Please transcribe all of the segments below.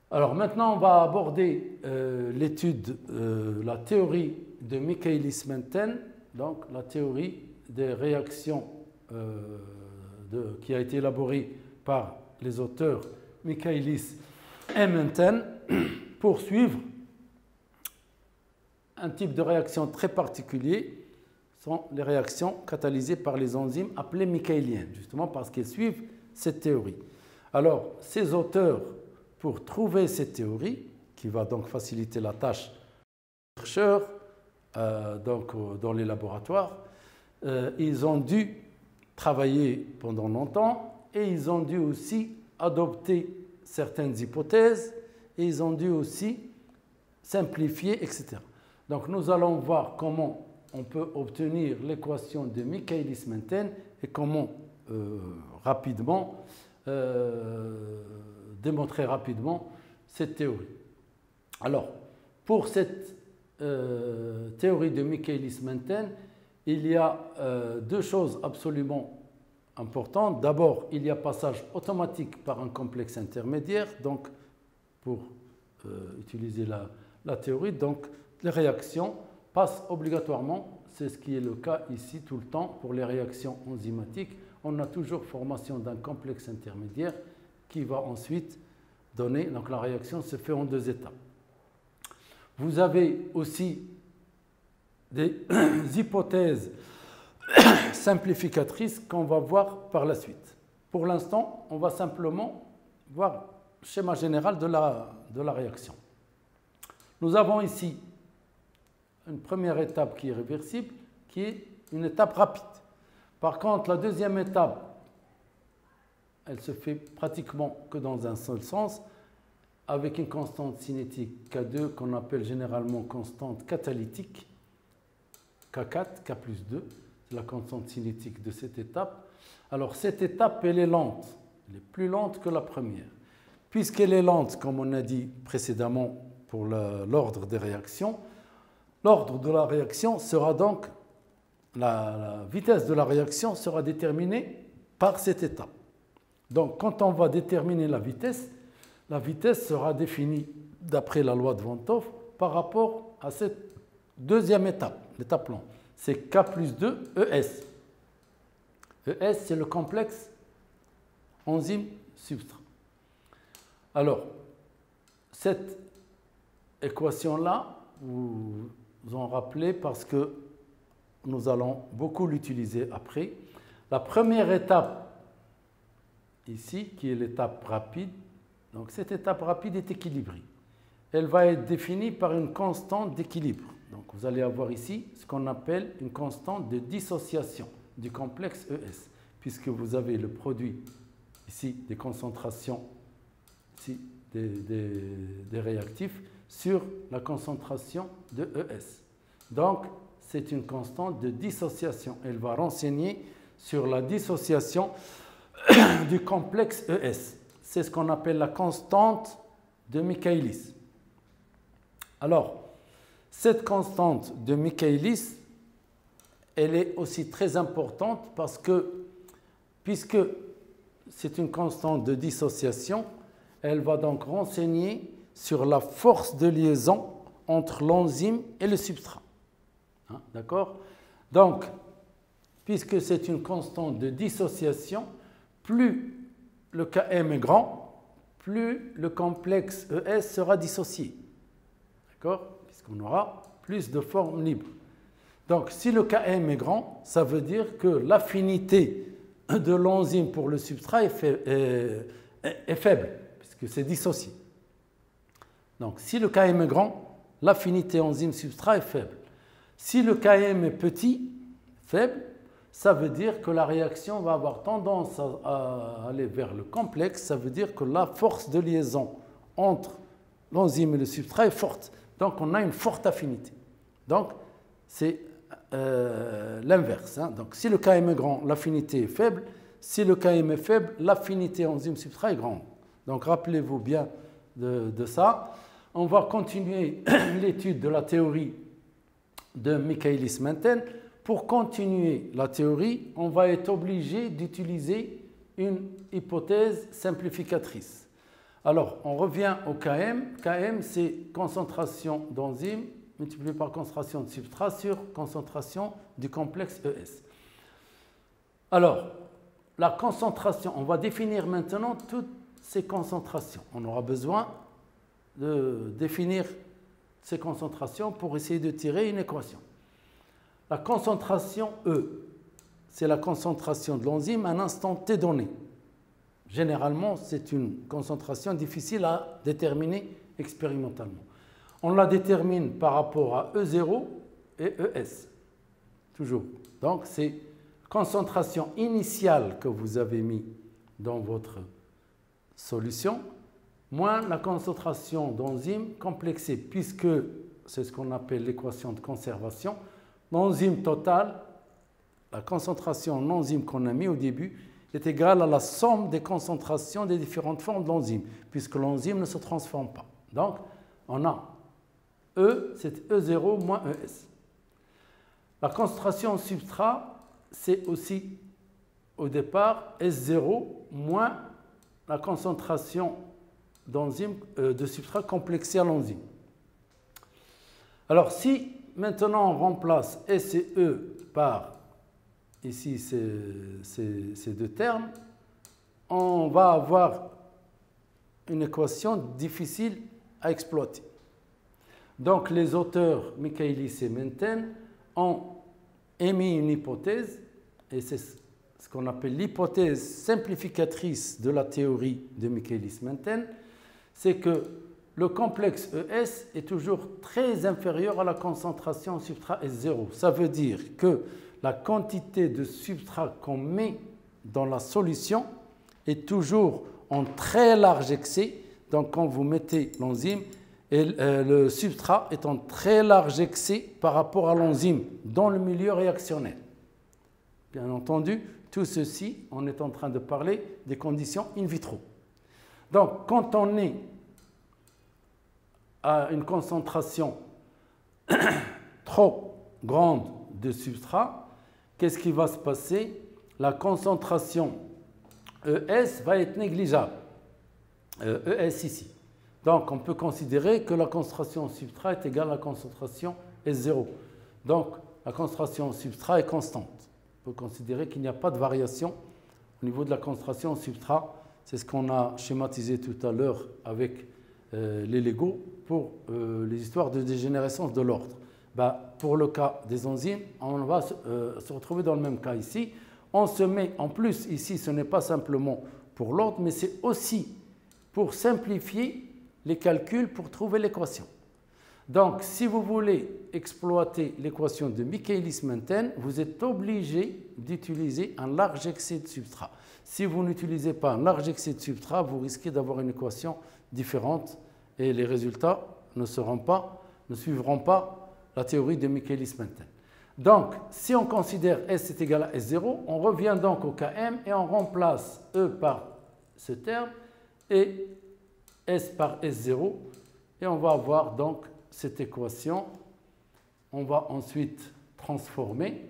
Alors maintenant, on va aborder l'étude, la théorie de Michaelis-Menten, donc la théorie des réactions qui a été élaborée par les auteurs Michaelis et Menten pour suivre un type de réaction très particulier, sont les réactions catalysées par les enzymes appelées michaéliennes, justement parce qu'elles suivent cette théorie. Alors, ces auteurs, pour trouver cette théorie, qui va donc faciliter la tâche des chercheurs dans les laboratoires, ils ont dû travailler pendant longtemps et ils ont dû aussi adopter certaines hypothèses et ils ont dû aussi simplifier, etc. Donc nous allons voir comment on peut obtenir l'équation de Michaelis-Menten et comment rapidement démontrer rapidement cette théorie. Alors, pour cette théorie de Michaelis-Menten, il y a deux choses absolument importantes. D'abord, il y a passage automatique par un complexe intermédiaire, donc pour utiliser la théorie, donc les réactions passent obligatoirement, c'est ce qui est le cas ici tout le temps pour les réactions enzymatiques. On a toujours formation d'un complexe intermédiaire qui va ensuite donner, donc la réaction se fait en deux étapes. Vous avez aussi des hypothèses simplificatrices qu'on va voir par la suite. Pour l'instant, on va simplement voir le schéma général de la réaction. Nous avons ici une première étape qui est réversible, qui est une étape rapide. Par contre, la deuxième étape, elle se fait pratiquement que dans un seul sens, avec une constante cinétique K2 qu'on appelle généralement constante catalytique, K4, K plus 2, c'est la constante cinétique de cette étape. Alors cette étape, elle est lente, elle est plus lente que la première. Puisqu'elle est lente, comme on a dit précédemment pour l'ordre des réactions, l'ordre de la réaction sera donc, la vitesse de la réaction sera déterminée par cette étape. Donc quand on va déterminer la vitesse sera définie d'après la loi de Van 't Hoff par rapport à cette deuxième étape, l'étape lente. C'est K plus 2 ES. ES, c'est le complexe enzyme-substrat. Alors, cette équation-là, vous en rappelez parce que nous allons beaucoup l'utiliser après. La première étape, ici, qui est l'étape rapide, donc cette étape rapide est équilibrée. Elle va être définie par une constante d'équilibre. Donc vous allez avoir ici ce qu'on appelle une constante de dissociation du complexe ES, puisque vous avez le produit ici des concentrations ici, des réactifs sur la concentration de ES. Donc c'est une constante de dissociation. Elle va renseigner sur la dissociation du complexe ES. C'est ce qu'on appelle la constante de Michaelis. Alors, cette constante de Michaelis, elle est aussi très importante parce que, puisque c'est une constante de dissociation, elle va donc renseigner sur la force de liaison entre l'enzyme et le substrat. Hein, d'accord? Donc, puisque c'est une constante de dissociation, plus le Km est grand, plus le complexe ES sera dissocié. D'accord? Puisqu'on aura plus de formes libres. Donc, si le Km est grand, ça veut dire que l'affinité de l'enzyme pour le substrat est faible, puisque c'est dissocié. Donc, si le Km est grand, l'affinité enzyme-substrat est faible. Si le Km est petit, faible, ça veut dire que la réaction va avoir tendance à aller vers le complexe. Ça veut dire que la force de liaison entre l'enzyme et le substrat est forte. Donc, on a une forte affinité. Donc, c'est l'inverse. Hein. Donc, si le Km est grand, l'affinité est faible. Si le Km est faible, l'affinité enzyme-substrat est grande. Donc, rappelez-vous bien de ça. On va continuer l'étude de la théorie de Michaelis-Menten. Pour continuer la théorie, on va être obligé d'utiliser une hypothèse simplificatrice. Alors, on revient au Km. Km, c'est concentration d'enzyme multiplié par concentration de substrat sur concentration du complexe ES. Alors, la concentration, on va définir maintenant toutes ces concentrations. On aura besoin de définir ces concentrations pour essayer de tirer une équation. La concentration E, c'est la concentration de l'enzyme à un instant T donné. Généralement, c'est une concentration difficile à déterminer expérimentalement. On la détermine par rapport à E0 et ES, toujours. Donc, c'est concentration initiale que vous avez mis dans votre solution, moins la concentration d'enzyme complexée, puisque c'est ce qu'on appelle l'équation de conservation. L'enzyme totale, la concentration en enzyme qu'on a mis au début, est égale à la somme des concentrations des différentes formes de l'enzyme, puisque l'enzyme ne se transforme pas. Donc, on a E, c'est E0 moins ES. La concentration en substrat, c'est aussi au départ S0 moins la concentration d'enzyme de substrat complexé à l'enzyme. Alors si maintenant on remplace S et E par ici ces deux termes, on va avoir une équation difficile à exploiter. Donc les auteurs Michaelis et Menten ont émis une hypothèse, et c'est ce qu'on appelle l'hypothèse simplificatrice de la théorie de Michaelis-Menten, c'est que le complexe ES est toujours très inférieur à la concentration en substrat S0. Ça veut dire que la quantité de substrat qu'on met dans la solution est toujours en très large excès. Donc quand vous mettez l'enzyme, le substrat est en très large excès par rapport à l'enzyme dans le milieu réactionnel. Bien entendu, tout ceci, on est en train de parler des conditions in vitro. Donc, quand on est à une concentration trop grande de substrat, qu'est-ce qui va se passer? La concentration ES va être négligeable. ES ici. Donc, on peut considérer que la concentration en substrat est égale à la concentration S0. Donc, la concentration en substrat est constante. On peut considérer qu'il n'y a pas de variation au niveau de la concentration en substrat. C'est ce qu'on a schématisé tout à l'heure avec les Legos pour les histoires de dégénérescence de l'ordre. Pour le cas des enzymes, on va se retrouver dans le même cas ici. On se met en plus ici, ce n'est pas simplement pour l'ordre, mais c'est aussi pour simplifier les calculs pour trouver l'équation. Donc, si vous voulez exploiter l'équation de Michaelis-Menten, vous êtes obligé d'utiliser un large excès de substrat. Si vous n'utilisez pas un large excès de substrat, vous risquez d'avoir une équation différente et les résultats ne suivront pas la théorie de Michaelis-Menten. Donc, si on considère S est égal à S0, on revient donc au Km et on remplace E par ce terme et S par S0 et on va avoir donc cette équation. On va ensuite transformer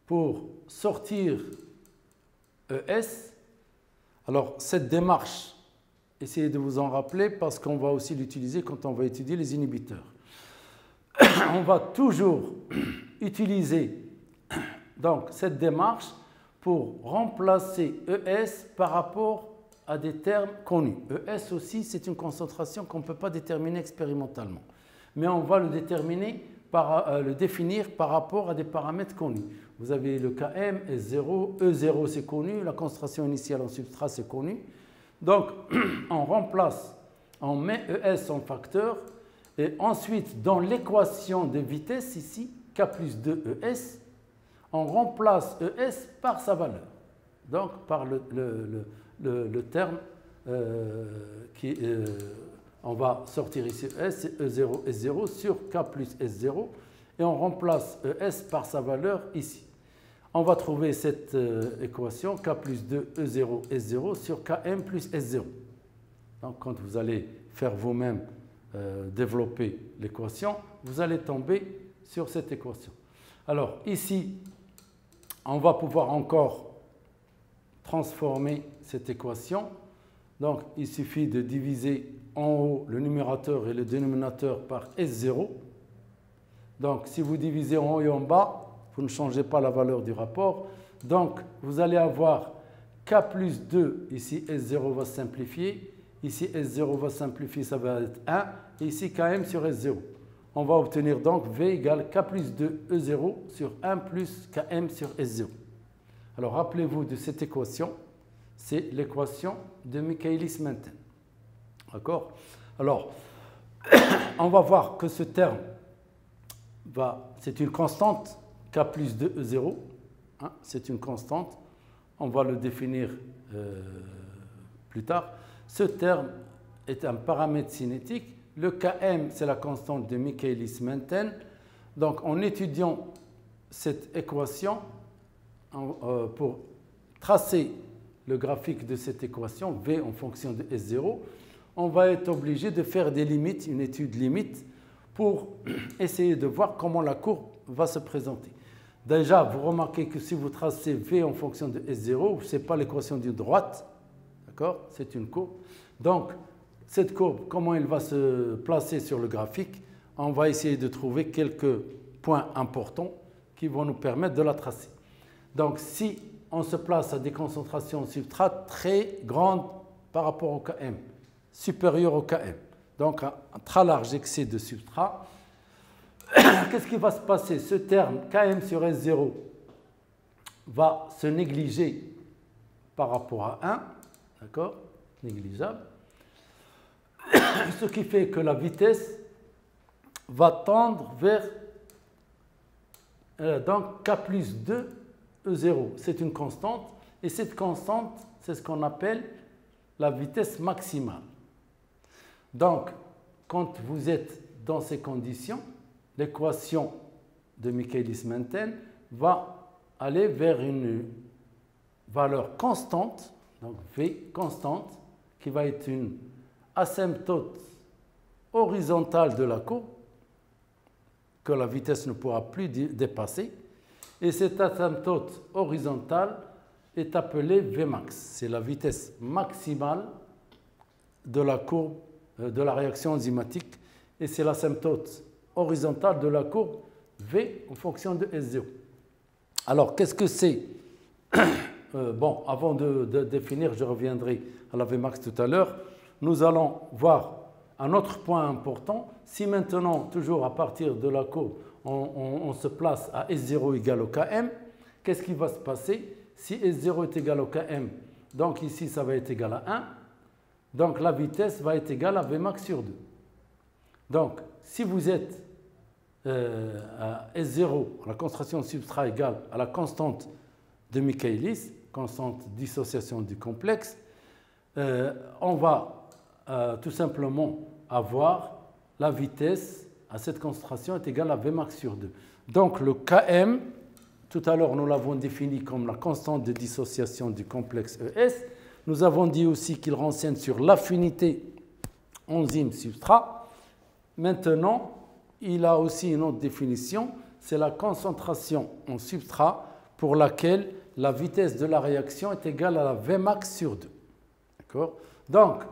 pour sortir ES. Alors cette démarche, essayez de vous en rappeler parce qu'on va aussi l'utiliser quand on va étudier les inhibiteurs. On va toujours utiliser donc cette démarche pour remplacer ES par rapport à des termes connus. ES aussi, c'est une concentration qu'on ne peut pas déterminer expérimentalement. Mais on va le définir par rapport à des paramètres connus. Vous avez le Km, S0, E0 c'est connu, la concentration initiale en substrat c'est connu. Donc on remplace, on met ES en facteur et ensuite dans l'équation de vitesse ici, K plus 2 ES, on remplace ES par sa valeur. Donc par le terme on va sortir ici ES, c'est E0, S0 sur K plus S0 et on remplace ES par sa valeur ici. On va trouver cette équation K plus 2 E0, S0 sur Km plus S0. Donc quand vous allez faire vous-même développer l'équation, vous allez tomber sur cette équation. Alors ici, on va pouvoir encore transformer cette équation. Donc, il suffit de diviser en haut le numérateur et le dénominateur par S0. Donc, si vous divisez en haut et en bas, vous ne changez pas la valeur du rapport. Donc, vous allez avoir K plus 2, ici S0 va simplifier. Ici, S0 va simplifier, ça va être 1. Et ici, Km sur S0. On va obtenir donc V égale K plus 2 E0 sur 1 plus Km sur S0. Alors, rappelez-vous de cette équation. C'est l'équation de Michaelis-Menten. D'accord? Alors, on va voir que ce terme, c'est une constante, K plus 2 E0. Hein, c'est une constante. On va le définir plus tard. Ce terme est un paramètre cinétique. Le Km, c'est la constante de Michaelis-Menten. Donc, en étudiant cette équation, pour tracer le graphique de cette équation, V en fonction de S0, on va être obligé de faire des limites, une étude limite, pour essayer de voir comment la courbe va se présenter. Déjà, vous remarquez que si vous tracez V en fonction de S0, ce n'est pas l'équation d'une droite, d'accord? C'est une courbe. Donc, cette courbe, comment elle va se placer sur le graphique? On va essayer de trouver quelques points importants qui vont nous permettre de la tracer. Donc, si on se place à des concentrations substrat très grandes par rapport au Km, supérieures au Km, donc un très large excès de substrat, qu'est-ce qui va se passer? Ce terme Km sur S0 va se négliger par rapport à 1, d'accord? Négligeable. Ce qui fait que la vitesse va tendre vers donc K plus 2 E0. C'est une constante et cette constante, c'est ce qu'on appelle la vitesse maximale. Donc, quand vous êtes dans ces conditions, l'équation de Michaelis-Menten va aller vers une valeur constante, donc V constante, qui va être une asymptote horizontale de la courbe que la vitesse ne pourra plus dépasser. Et cette asymptote horizontale est appelée Vmax. C'est la vitesse maximale de la courbe de la réaction enzymatique et c'est l'asymptote horizontale de la courbe V en fonction de S0. Alors, qu'est-ce que c'est? Bon, avant de définir, je reviendrai à la Vmax tout à l'heure. Nous allons voir un autre point important. Si maintenant, toujours à partir de la courbe, on se place à S0 égale au Km, qu'est-ce qui va se passer? Si S0 est égal au Km, donc ici, ça va être égal à 1. Donc, la vitesse va être égale à Vmax sur 2. Donc, si vous êtes à S0, la concentration substrat égale à la constante de Michaelis, constante de dissociation du complexe, on va tout simplement avoir la vitesse à cette concentration est égale à Vmax sur 2. Donc, le Km, tout à l'heure, nous l'avons défini comme la constante de dissociation du complexe ES. Nous avons dit aussi qu'il renseigne sur l'affinité enzyme-substrat. Maintenant, il a aussi une autre définition, c'est la concentration en substrat pour laquelle la vitesse de la réaction est égale à la Vmax sur 2. D'accord? Donc,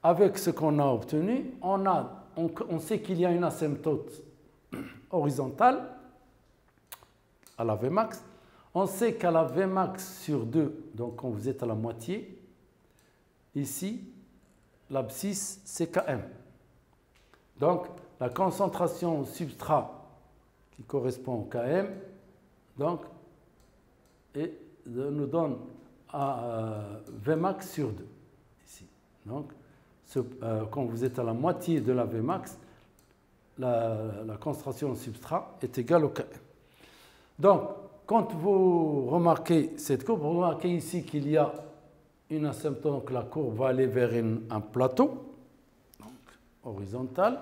avec ce qu'on a obtenu, on sait qu'il y a une asymptote horizontale à la Vmax. On sait qu'à la Vmax sur 2, donc quand vous êtes à la moitié, ici, l'abscisse, c'est Km. Donc, la concentration substrat qui correspond au Km, donc, nous donne Vmax sur 2, ici. Donc, quand vous êtes à la moitié de la Vmax, la concentration substrat est égale au Km. Donc, quand vous remarquez cette courbe, vous remarquez ici qu'il y a une asymptote, donc la courbe va aller vers un plateau, donc horizontal.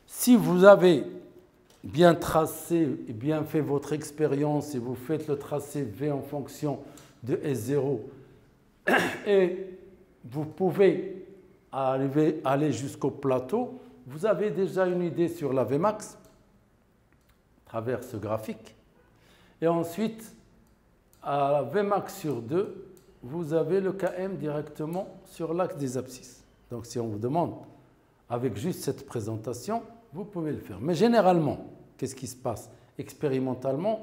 Si vous avez bien tracé et bien fait votre expérience et vous faites le tracé V en fonction de S0 et vous pouvez aller jusqu'au plateau, vous avez déjà une idée sur la Vmax à travers ce graphique. Et ensuite, à la Vmax sur 2, vous avez le Km directement sur l'axe des abscisses. Donc si on vous demande avec juste cette présentation, vous pouvez le faire. Mais généralement, qu'est-ce qui se passe? Expérimentalement,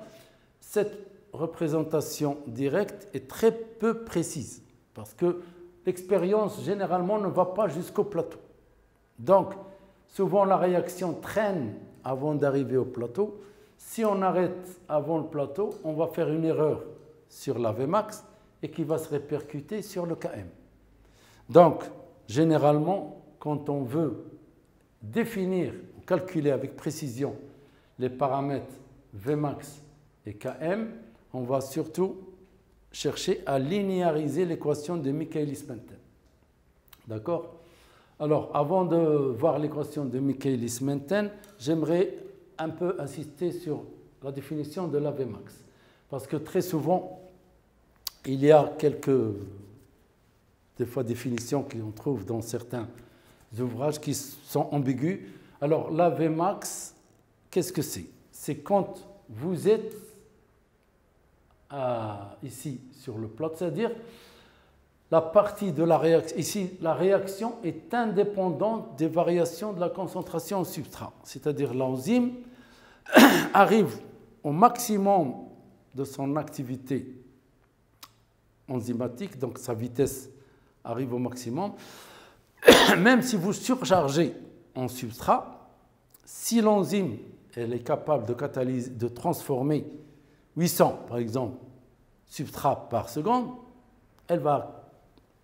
cette représentation directe est très peu précise parce que l'expérience généralement ne va pas jusqu'au plateau. Donc, souvent la réaction traîne avant d'arriver au plateau. Si on arrête avant le plateau, on va faire une erreur sur la Vmax et qui va se répercuter sur le Km. Donc, généralement, quand on veut définir, calculer avec précision les paramètres Vmax et Km, on va surtout chercher à linéariser l'équation de Michaelis-Menten. D'accord? Alors, avant de voir l'équation de Michaelis-Menten, j'aimerais un peu insister sur la définition de la Vmax. Parce que très souvent, il y a des fois définitions qu'on trouve dans certains ouvrages qui sont ambiguës. Alors, la Vmax, qu'est-ce que c'est? C'est quand vous êtes ici sur le plot, c'est-à-dire la partie de la réaction. Ici, la réaction est indépendante des variations de la concentration au substrat. C'est-à-dire l'enzyme arrive au maximum de son activité enzymatique, donc sa vitesse arrive au maximum. Même si vous surchargez en substrat, si l'enzyme elle est capable de transformer 800, par exemple, substrats par seconde, elle va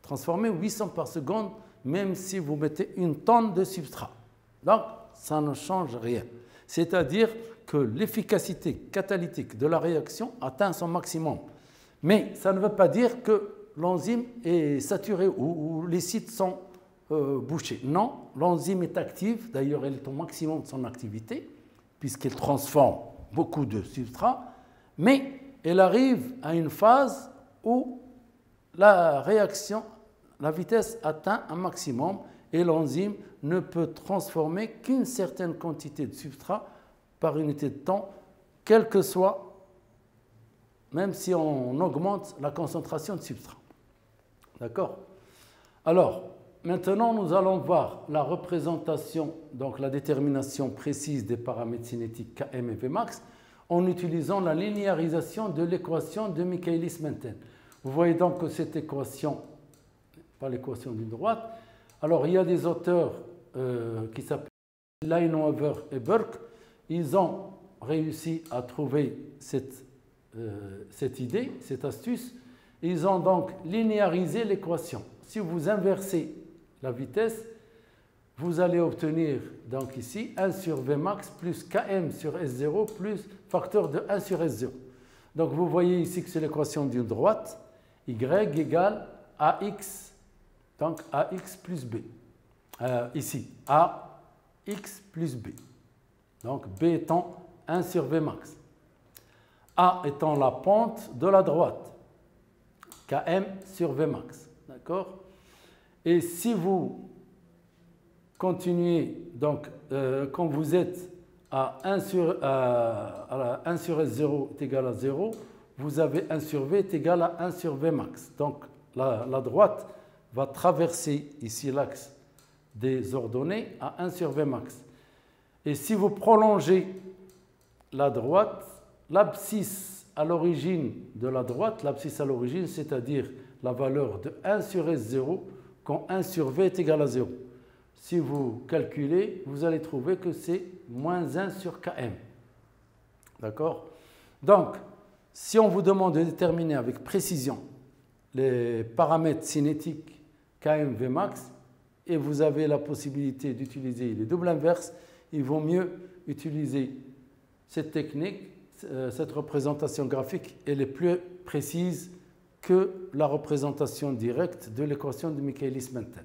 transformer 800 par seconde, même si vous mettez une tonne de substrat. Donc, ça ne change rien. C'est-à-dire que l'efficacité catalytique de la réaction atteint son maximum. Mais ça ne veut pas dire que l'enzyme est saturée ou les sites sont bouchés. Non, l'enzyme est active, d'ailleurs elle est au maximum de son activité, puisqu'elle transforme beaucoup de substrats, mais elle arrive à une phase où la réaction, la vitesse atteint un maximum et l'enzyme ne peut transformer qu'une certaine quantité de substrat par unité de temps, quel que soit, même si on augmente la concentration de substrat. D'accord? Alors, maintenant, nous allons voir la représentation, donc la détermination précise des paramètres cinétiques Km et Vmax en utilisant la linéarisation de l'équation de Michaelis-Menten. Vous voyez donc que cette équation, pas l'équation d'une droite, alors il y a des auteurs qui s'appellent Leinhofer et Burke, ils ont réussi à trouver cette idée, cette astuce. Ils ont donc linéarisé l'équation. Si vous inversez la vitesse, vous allez obtenir donc ici 1 sur Vmax plus Km sur S0 plus facteur de 1 sur S0. Donc vous voyez ici que c'est l'équation d'une droite, Y égale AX, donc AX plus B. Ici, AX plus B. Donc B étant 1 sur Vmax. A étant la pente de la droite. Km sur Vmax. D'accord? Et si vous continuez, donc quand vous êtes à 1 sur S0 est égal à 0, vous avez 1 sur V est égal à 1 sur Vmax. Donc la droite va traverser ici l'axe des ordonnées à 1 sur Vmax. Et si vous prolongez la droite, l'abscisse à l'origine de la droite, l'abscisse à l'origine, c'est-à-dire la valeur de 1 sur S0 quand 1 sur V est égal à 0. Si vous calculez, vous allez trouver que c'est moins 1 sur Km. D'accord? Donc, si on vous demande de déterminer avec précision les paramètres cinétiques Km, Vmax, et vous avez la possibilité d'utiliser les doubles inverses, il vaut mieux utiliser cette technique, cette représentation graphique, elle est plus précise que la représentation directe de l'équation de Michaelis-Menten.